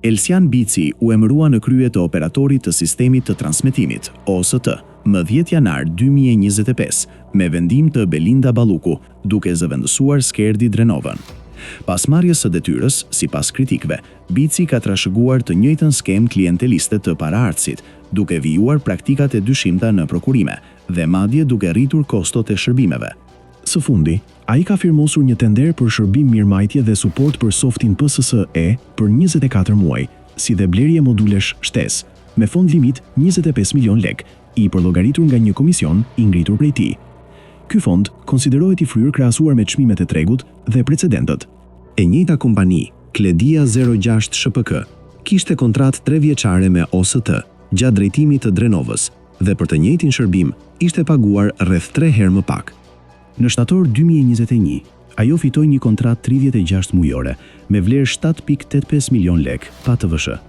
Elsian Bici u emërua në krye të operatorit të sistemit të transmetimit, OST, më 10 janar 2025, me vendim të Belinda Balluku, duke zëvendësuar Skerdi Drenovën. Pas marrjes së detyrës, sipas kritikëve, Bici ka trashëguar të njëjtën skem klienteliste të paraardhësit, duke vijuar praktikat e dyshimta në prokurime dhe madje duke rritur kostot e shërbimeve. Së fundi, ai ka firmosur një tender për shërbim mirëmbajtje dhe suport për softin PSSE për 24 muaj, si dhe blerje modulesh shtesë, me fond limit 25 milion lek, i përllogaritur nga një komision i ngritur prej tij. Ky fond konsiderohet i fryrë krahasuar me çmimet e tregut dhe precedentët. E njëjta kompani, Kledia 06 SHPK, kishte kontratë 3 vjeçare me OST, gjatë drejtimit të Drenovës, dhe për të njëjtin shërbim ishte paguar rreth 3 herë më pak. Në shtator 2021, ajo fitoi një kontratë 36 mujore me vlerë 7.85 milion lek pa TVSH.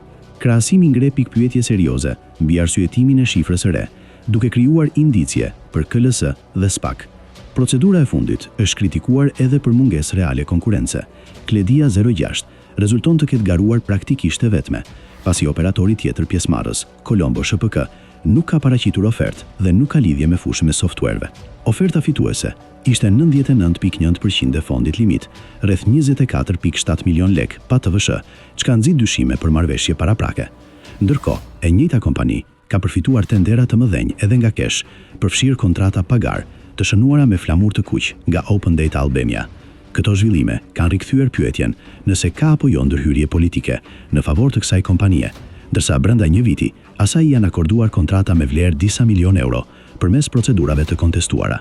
Krahasimi ngre pikpyetje serioze mbi arsyetimin e shifrës së re, duke krijuar indicie për KLS dhe SPAK. Procedura e fundit është kritikuar edhe për mungesë reale konkurrence. Kledia 06 rezulton të ketë garuar praktikisht e vetme, pasi operatori tjetër pjesëmarrës, Colombo SHPK, nuk ka paraqitur ofertë dhe nuk ka lidhje me fushën e softwareve. Oferta fituese ishte 99.1% e fondit limit, rreth 24.7 milion lek pa TVSH, çka nxit dyshime për marrëveshje paraprake. Ndërkohë, e njëjta kompani ka përfituar tendera të mëdhenj edhe nga kesh, përfshirë kontrata pagar të shënuara me flamur të kuq nga Open Data Albania. Këto zhvillime kanë rikthyer pyetjen nëse ka apo jo ndërhyrje politike në favor të kësaj kompanie, ndërsa brenda një viti asaj janë akorduar kontrata me vlerë disa milion euro përmes procedurave të kontestuara.